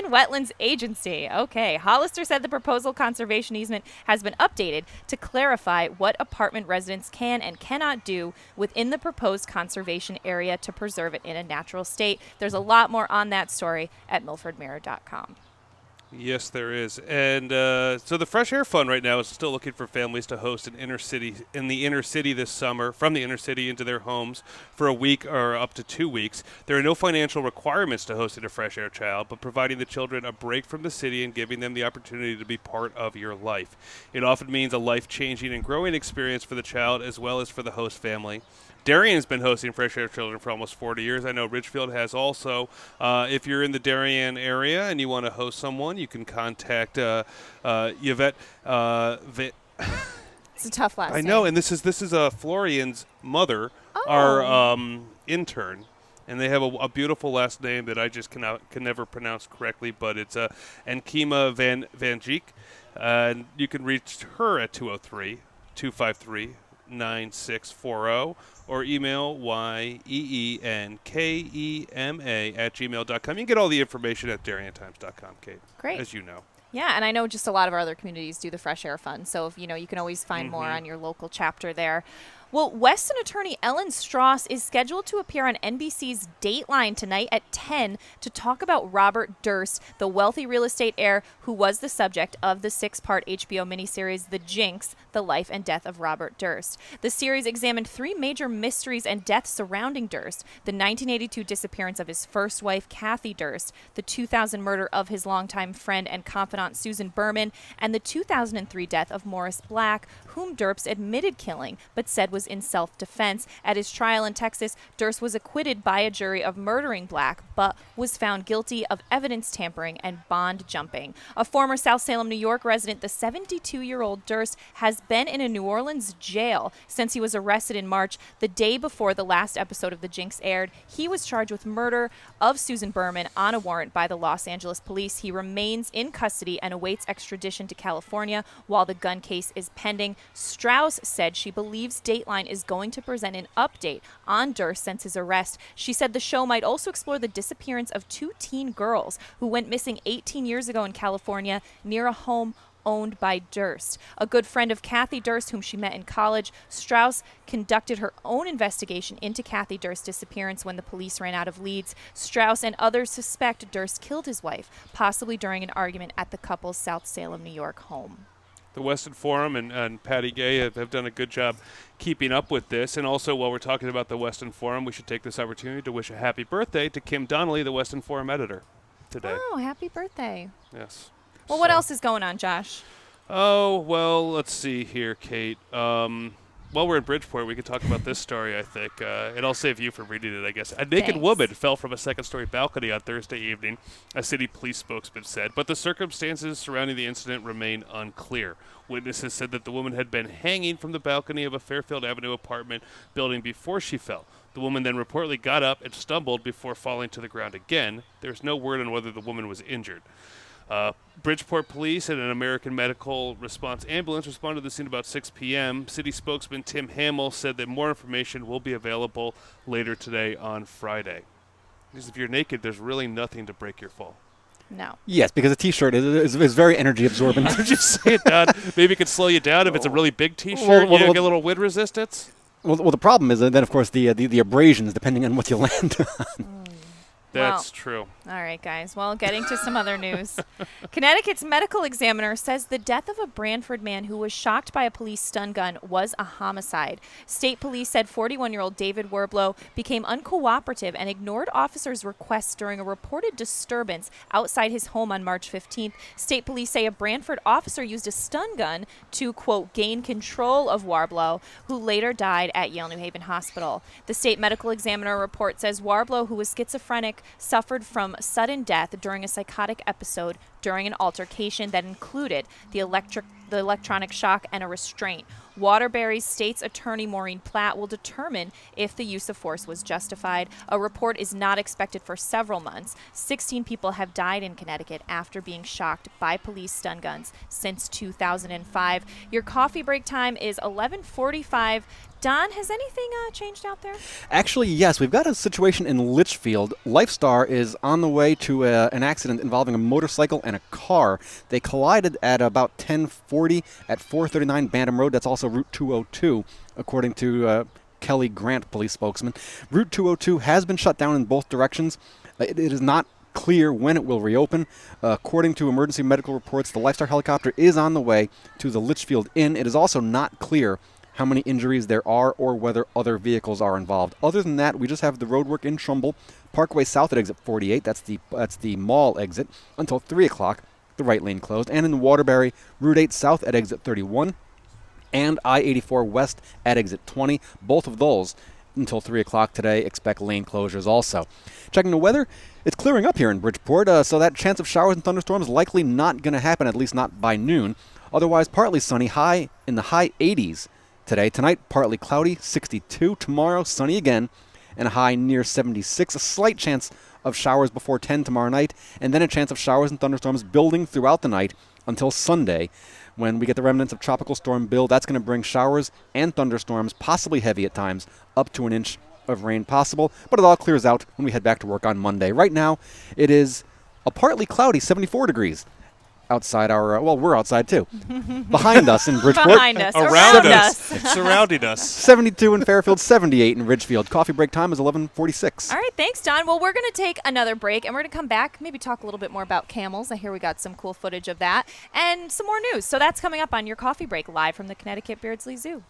Wetlands Agency. Okay. Hollister said the proposal conservation easement has been updated to clarify what apartment residents can and cannot do within the proposed conservation area to preserve it in a natural state. There's a lot more on that story at milfordmirror.com. Yes, there is. And so the Fresh Air Fund right now is still looking for families to host in the inner city this summer, from the inner city into their homes for a week or up to 2 weeks. There are no financial requirements to hosting a Fresh Air child, but providing the children a break from the city and giving them the opportunity to be part of your life. It often means a life-changing and growing experience for the child as well as for the host family. Darien has been hosting Fresh Air Children for almost 40 years. I know Ridgefield has also. If you're in the Darien area and you want to host someone, you can contact Yvette. It's a tough last name. I know, and this is Florian's mother, our intern, and they have a beautiful last name that I just can never pronounce correctly, but it's Enkema Van Geek. And you can reach her at 203-253-9640 or email yeenkema@gmail.com. You can get all the information at DarienTimes.com, Kate. Great. As you know. Yeah, and I know just a lot of our other communities do the Fresh Air Fund, so if, you can always find more on your local chapter there. Well, Weston attorney Ellen Strauss is scheduled to appear on NBC's Dateline tonight at 10 to talk about Robert Durst, the wealthy real estate heir who was the subject of the 6-part HBO miniseries The Jinx, The Life and Death of Robert Durst. The series examined 3 major mysteries and deaths surrounding Durst: the 1982 disappearance of his first wife, Kathy Durst, the 2000 murder of his longtime friend and confidant, Susan Berman, and the 2003 death of Morris Black, whom Durst admitted killing, but said was in self-defense. At his trial in Texas, Durst was acquitted by a jury of murdering Black, but was found guilty of evidence tampering and bond jumping. A former South Salem, New York resident, the 72-year-old Durst has been in a New Orleans jail since he was arrested in March, the day before the last episode of The Jinx aired. He was charged with murder of Susan Berman on a warrant by the Los Angeles police. He remains in custody and awaits extradition to California while the gun case is pending. Strauss said she believes Dateline is going to present an update on Durst since his arrest. She said the show might also explore the disappearance of 2 teen girls who went missing 18 years ago in California near a home owned by Durst. A good friend of Kathy Durst, whom she met in college, Strauss conducted her own investigation into Kathy Durst's disappearance when the police ran out of leads. Strauss and others suspect Durst killed his wife, possibly during an argument at the couple's South Salem, New York home. The Western Forum and Patty Gay have done a good job keeping up with this. And also, while we're talking about the Western Forum, we should take this opportunity to wish a happy birthday to Kim Donnelly, the Western Forum editor, today. Oh, happy birthday. Yes. Well, what else is going on, Josh? Oh, well, let's see here, Kate. While we're in Bridgeport, we could talk about this story, I think. And I'll save you from reading it, I guess. A naked woman fell from a second-story balcony on Thursday evening, a city police spokesman said. But the circumstances surrounding the incident remain unclear. Witnesses said that the woman had been hanging from the balcony of a Fairfield Avenue apartment building before she fell. The woman then reportedly got up and stumbled before falling to the ground again. There's no word on whether the woman was injured. Bridgeport police and an American Medical Response ambulance responded to the scene about 6 p.m. City spokesman Tim Hamill said that more information will be available later today on Friday. Because if you're naked, there's really nothing to break your fall. No. Yes, because a T-shirt is very energy absorbent. Just say it, Don. Maybe it could slow you down if it's a really big T-shirt. You get a little wind resistance. Well, the problem is then, of course, the abrasions, depending on what you land on. That's true. All right, guys. Well, getting to some other news. Connecticut's medical examiner says the death of a Branford man who was shocked by a police stun gun was a homicide. State police said 41-year-old David Werblow became uncooperative and ignored officers' requests during a reported disturbance outside his home on March 15th. State police say a Branford officer used a stun gun to, quote, gain control of Werblow, who later died at Yale New Haven Hospital. The state medical examiner report says Werblow, who was schizophrenic, suffered from sudden death during a psychotic episode during an altercation that included the electronic shock and a restraint. Waterbury's state's attorney Maureen Platt will determine if the use of force was justified. A report is not expected for several months. 16 people have died in Connecticut after being shocked by police stun guns since 2005. Your coffee break time is 11:45. Don, has anything changed out there? Actually, yes. We've got a situation in Litchfield. Lifestar is on the way to an accident involving a motorcycle and a car. They collided at about 10:40 at 439 Bantam Road. That's also Route 202, according to Kelly Grant, police spokesman. Route 202 has been shut down in both directions. It is not clear when it will reopen. According to emergency medical reports, the Lifestar helicopter is on the way to the Litchfield Inn. It is also not clear how many injuries there are or whether other vehicles are involved. Other than that, we just have the roadwork in Trumbull, Parkway South at exit 48, that's the mall exit, until 3 o'clock, the right lane closed, and in Waterbury, Route 8 South at exit 31, and I-84 West at exit 20, both of those until 3 o'clock today. Expect lane closures also. Checking the weather, it's clearing up here in Bridgeport, so that chance of showers and thunderstorms likely not going to happen, at least not by noon. Otherwise, partly sunny, high in the high 80s. Today. Tonight, partly cloudy, 62. Tomorrow, sunny again, and a high near 76. A slight chance of showers before 10 tomorrow night, and then a chance of showers and thunderstorms building throughout the night until Sunday, when we get the remnants of Tropical Storm Bill. That's going to bring showers and thunderstorms, possibly heavy at times, up to an inch of rain possible. But it all clears out when we head back to work on Monday. Right now, it is a partly cloudy, 74 degrees. Outside our, we're outside too. Behind us in Bridgeport. Behind us. Around us. Surrounding us. 72 in Fairfield, 78 in Ridgefield. Coffee break time is 11:46. All right, thanks, Don. Well, we're going to take another break, and we're going to come back, maybe talk a little bit more about camels. I hear we got some cool footage of that, and some more news. So that's coming up on your coffee break, live from the Connecticut Beardsley Zoo.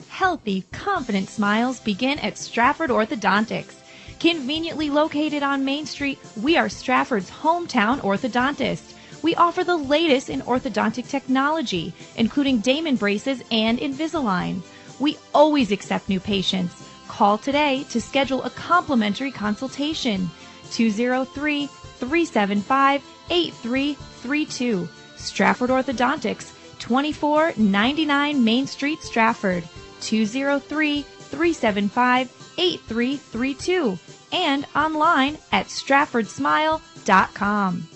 Healthy, confident smiles begin at Stratford Orthodontics. Conveniently located on Main Street, we are Stratford's hometown orthodontist. We offer the latest in orthodontic technology, including Damon braces and Invisalign. We always accept new patients. Call today to schedule a complimentary consultation. 203-375-8332. Stratford Orthodontics, 2499 Main Street, Stratford. 203-375-8332. And online at stratfordsmile.com.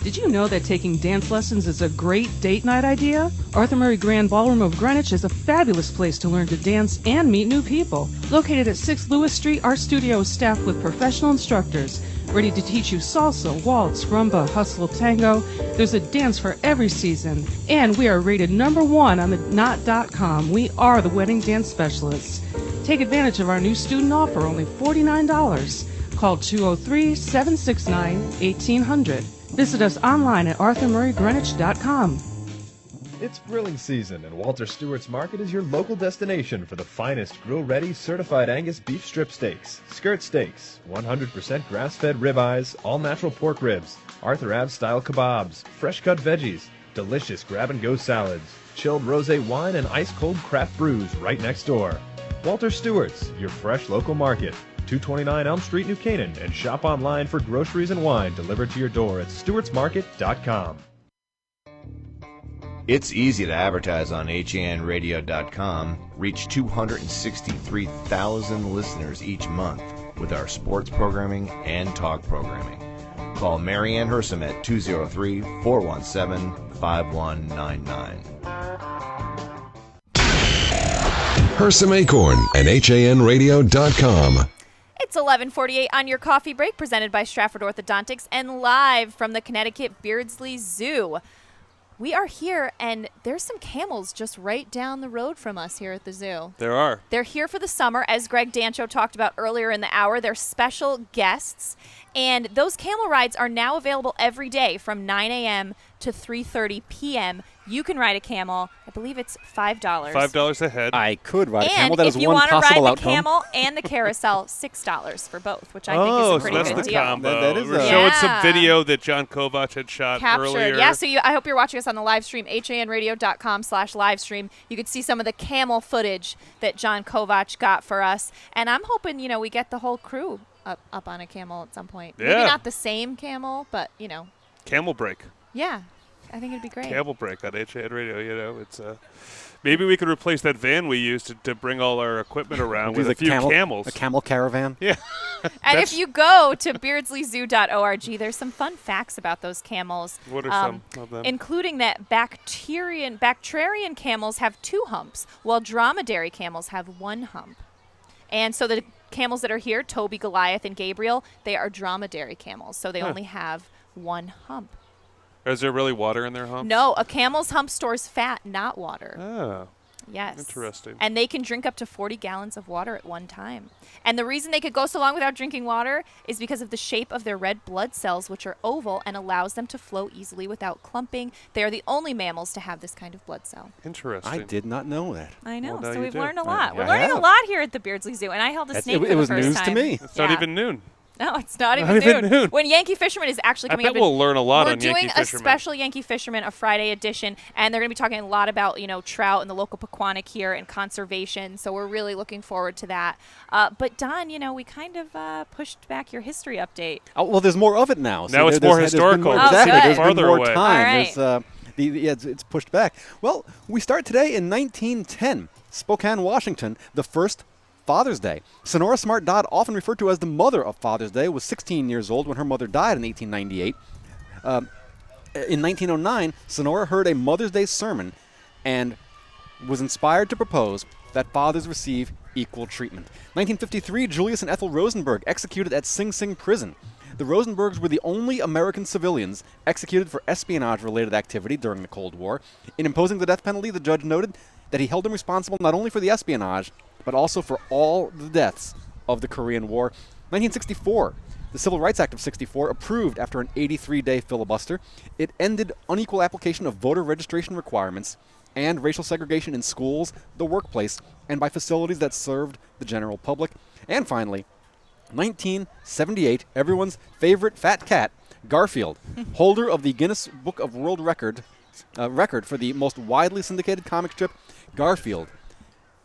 Did you know that taking dance lessons is a great date night idea? Arthur Murray Grand Ballroom of Greenwich is a fabulous place to learn to dance and meet new people. Located at 6 Lewis Street, our studio is staffed with professional instructors ready to teach you salsa, waltz, rumba, hustle, tango. There's a dance for every season. And we are rated #1 on the Knot.com. We are the wedding dance specialists. Take advantage of our new student offer, only $49. Call 203-769-1800. Visit us online at arthurmurraygreenwich.com. It's grilling season, and Walter Stewart's Market is your local destination for the finest grill-ready certified Angus beef strip steaks, skirt steaks, 100% grass-fed ribeyes, all-natural pork ribs, Arthur Ave-style kebabs, fresh-cut veggies, delicious grab-and-go salads, chilled rosé wine, and ice-cold craft brews right next door. Walter Stewart's, your fresh local market. 229 Elm Street, New Canaan, and shop online for groceries and wine delivered to your door at stewartsmarket.com. It's easy to advertise on HANradio.com, reach 263,000 listeners each month with our sports programming and talk programming. Call Marianne Hersam at 203-417-5199. Hersam Acorn and HANradio.com. It's 11:48 on your coffee break, presented by Stratford Orthodontics and live from the Connecticut Beardsley Zoo. We are here, and there's some camels just right down the road from us here at the zoo. There are. They're here for the summer, as Greg Dancho talked about earlier in the hour. They're special guests, and those camel rides are now available every day from 9 a.m. to 3:30 p.m. You can ride a camel. I believe it's $5. $5 a head. I could ride a camel. And That if is you one want to possible ride the outcome. camel and the carousel, $6 for both, which I think is a pretty so that's good the deal. combo. That is We're a- showing some Yeah. video that John Kovach had shot earlier. Yeah, so I hope you're watching us on the live stream, hanradio.com/livestream. You could see some of the camel footage that John Kovach got for us. And I'm hoping, we get the whole crew up on a camel at some point. Yeah. Maybe not the same camel, but, Camel break. yeah, I think it'd be great. Camel break on HAN Radio. It's maybe we could replace that van we used to bring all our equipment around with a few camels. A camel caravan? Yeah. And if you go to beardsleyzoo.org, there's some fun facts about those camels. What are some of them? Including that bactrian camels have 2 humps, while dromedary camels have 1 hump. And so the camels that are here, Toby, Goliath, and Gabriel, they are dromedary camels, so they only have 1 hump. Is there really water in their humps? No, a camel's hump stores fat, not water. Oh. Yes. Interesting. And they can drink up to 40 gallons of water at one time. And the reason they could go so long without drinking water is because of the shape of their red blood cells, which are oval and allows them to flow easily without clumping. They are the only mammals to have this kind of blood cell. Interesting. I did not know that. I know. Well, now so you we've do. learned a lot. We're I learning a have. lot here at the Beardsley Zoo. And I held a snake for It was the first news time. to me. It's not even noon. No, it's not Not even even noon. When Yankee Fisherman is actually coming I up. bet we'll learn a lot we're on Yankee doing a Fisherman. special Yankee Fisherman, a Friday edition, and they're going to be talking a lot about, trout and the local Pequannock here and conservation. So we're really looking forward to that. But Don, we kind of pushed back your history update. Oh, well, there's more of it now. Now it's more historical. Oh, Exactly. good. There's been Farther more away. time. All right. There's, it's pushed back. Well, we start today in 1910, Spokane, Washington, the first Father's Day. Sonora Smart Dodd, often referred to as the mother of Father's Day, was 16 years old when her mother died in 1898. In 1909, Sonora heard a Mother's Day sermon and was inspired to propose that fathers receive equal treatment. 1953, Julius and Ethel Rosenberg executed at Sing Sing Prison. The Rosenbergs were the only American civilians executed for espionage-related activity during the Cold War. In imposing the death penalty, the judge noted that he held them responsible not only for the espionage, but also for all the deaths of the Korean War. 1964, the Civil Rights Act of 64, approved after an 83-day filibuster. It ended unequal application of voter registration requirements and racial segregation in schools, the workplace, and by facilities that served the general public. And finally, 1978, everyone's favorite fat cat, Garfield, holder of the Guinness Book of World Record for the most widely syndicated comic strip, Garfield,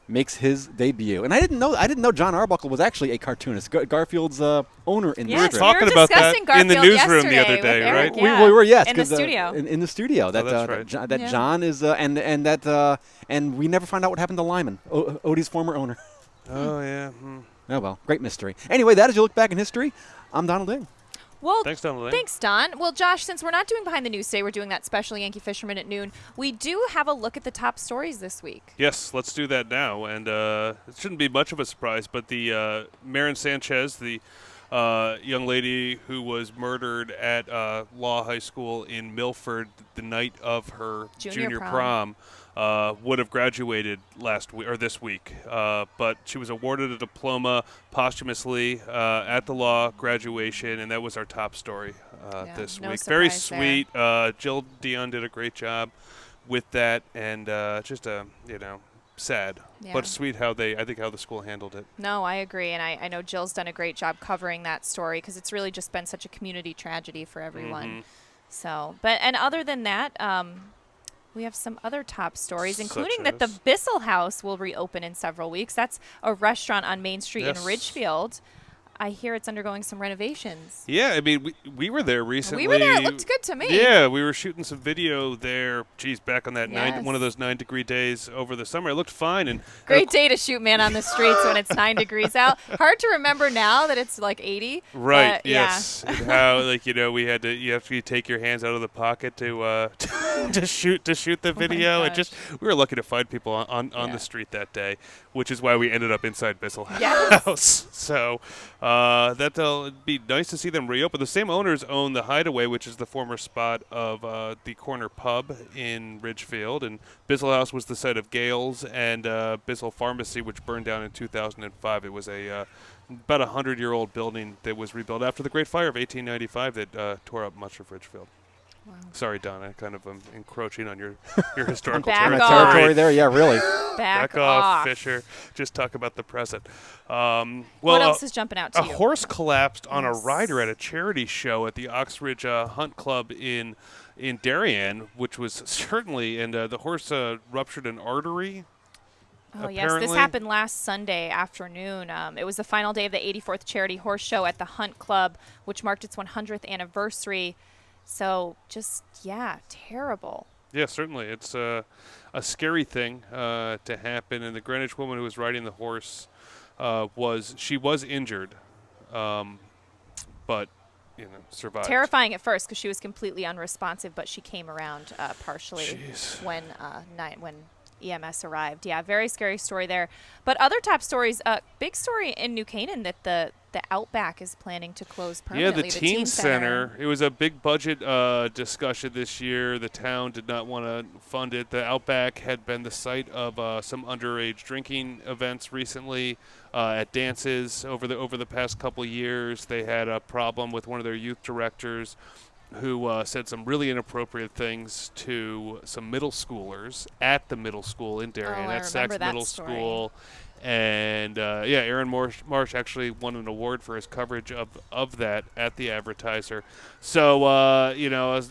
makes his debut. And I didn't know John Arbuckle was actually a cartoonist. Garfield's owner in the Yes, We were talking about that in the newsroom the other day, right? Yeah. We were, yes, in the 'cause, studio. in the studio. That that's right. that John is and we never find out what happened to Lyman, Odie's former owner. Oh, yeah. Oh well, great mystery. Anyway, that as you look back in history, I'm Donald Eng. Well, Thanks, Don. Thanks, Don. Well, Josh, since we're not doing Behind the News today, we're doing that special Yankee Fisherman at noon. We do have a look at the top stories this week. Yes, let's do that now. And it shouldn't be much of a surprise, but the Marin Sanchez, the young lady who was murdered at Law High School in Milford the night of her junior prom, would have graduated this week. But she was awarded a diploma posthumously at the law graduation, and that was our top story this no week. Very surprise sweet. Jill Dion did a great job with that, and just sad, Yeah. but sweet how the school handled it. No, I agree, and I know Jill's done a great job covering that story because it's really just been such a community tragedy for everyone. Mm-hmm. So, and other than that, we have some other top stories, including Such that the as? Bissell House will reopen in several weeks. That's a restaurant on Main Street in Ridgefield. I hear it's undergoing some renovations. Yeah, I mean, we were there recently. We were there. It looked good to me. Yeah, we were shooting some video there. Geez, back on that Yes. one of those 9-degree days over the summer. It looked fine. And Great day to shoot man on the streets when it's 9 degrees out. Hard to remember now that it's like 80. Right. But Yes. And how we had to. You have to take your hands out of the pocket to to shoot the video. And we were lucky to find people on the street that day, which is why we ended up inside Bissell House. So that'll be nice to see them reopen. The same owners own the Hideaway, which is the former spot of the Corner Pub in Ridgefield, and Bissell House was the site of Gales and Bissell Pharmacy, which burned down in 2005. It was a about 100-year-old building that was rebuilt after the Great Fire of 1895 that tore up much of Ridgefield. Wow. Sorry, Don, I kind of am encroaching on your historical territory there. Yeah, really. Back off, off, Fisher. Just talk about the present. What else is jumping out to you? A horse collapsed on a rider at a charity show at the Oxridge Hunt Club in Darien, which was certainly, and the horse ruptured an artery. Oh, yes. This happened last Sunday afternoon. It was the final day of the 84th Charity Horse Show at the Hunt Club, which marked its 100th anniversary. So just, terrible. Yeah, certainly. It's a scary thing to happen. And the Greenwich woman who was riding the horse was injured, but survived. Terrifying at first because she was completely unresponsive, but she came around partially when EMS arrived. Yeah, very scary story there. But other top stories, big story in New Canaan that the Outback is planning to close permanently. Yeah, the teen center. It was a big budget discussion this year. The town did not want to fund it. The Outback had been the site of some underage drinking events recently at dances over the past couple years. They had a problem with one of their youth directors who said some really inappropriate things to some middle schoolers at the middle school in Darien, at Sachs Middle School. And, Aaron Marsh actually won an award for his coverage of that at the Advertiser. So,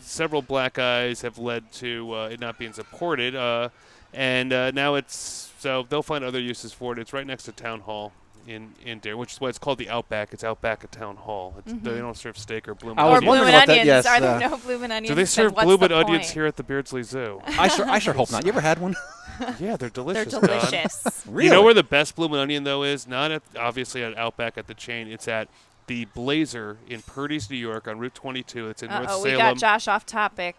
several black eyes have led to it not being supported. And now so they'll find other uses for it. It's right next to Town Hall in Darien, which is why it's called the Outback. It's Outback at Town Hall. They don't serve steak or bloomin' onions. Or bloomin' onions. Yes, are there no bloomin' onions? Do they serve bloomin' onions here at the Beardsley Zoo? I sure hope not. You ever had one? Yeah, they're delicious. They're delicious. Really? You know where the best bloomin' onion, though, is? Not obviously at Outback at the chain. It's at the Blazer in Purdy's, New York, on Route 22. It's in North Salem. We got Josh off topic.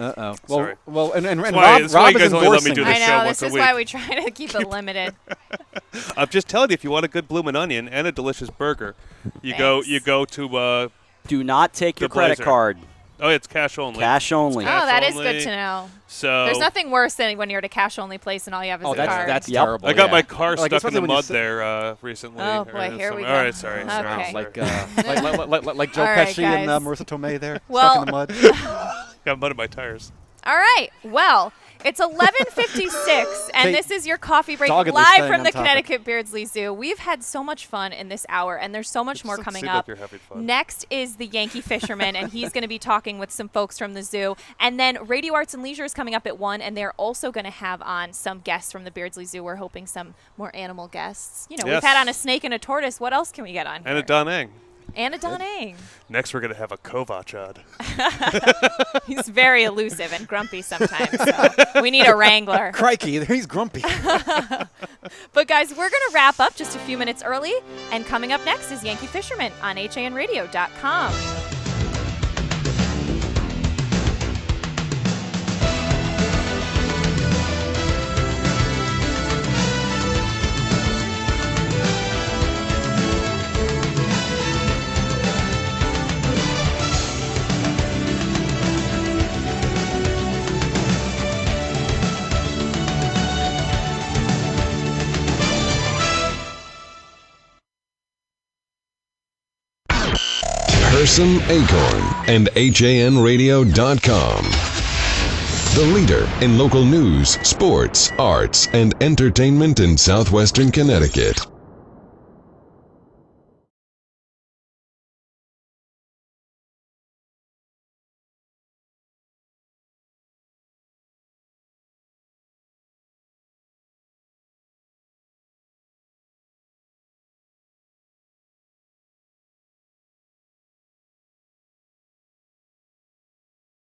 Sorry. Well, and Rob is only let me do the I show know. once This a is why week. we try to keep it limited. I'm just telling you, if you want a good bloomin' onion and a delicious burger, you go to. Do not take your credit Blazer. card. Oh, it's cash only. Cash only. Oh, that is good to know. So there's nothing worse than when you're at a cash-only place and all you have is a card. That's terrible. I got my car Like, stuck in the especially when you mud sit- there recently. Oh, boy, here we go. All right, sorry. Okay. Like Joe All right, Pesci and guys. Marissa Tomei there, Well- stuck in the mud. Got mud in my tires. All right. Well, it's 11:56, and Kate, this is your coffee break doggedly live staying from on the topic. Connecticut Beardsley Zoo. We've had so much fun in this hour, and there's so much more doesn't coming seem up. like you're having fun. Next is the Yankee Fisherman, and he's going to be talking with some folks from the zoo. And then Radio Arts and Leisure is coming up at 1, and they're also going to have on some guests from the Beardsley Zoo. We're hoping some more animal guests. We've had on a snake and a tortoise. What else can we get on And here? a Don Eng. And a Don Eng. Next, we're going to have a Kovach on. He's very elusive and grumpy sometimes, so we need a wrangler. Crikey, he's grumpy. But, guys, we're going to wrap up just a few minutes early, and coming up next is Yankee Fisherman on HANradio.com. Hersam, Acorn, and HANradio.com. the leader in local news, sports, arts, and entertainment in southwestern Connecticut.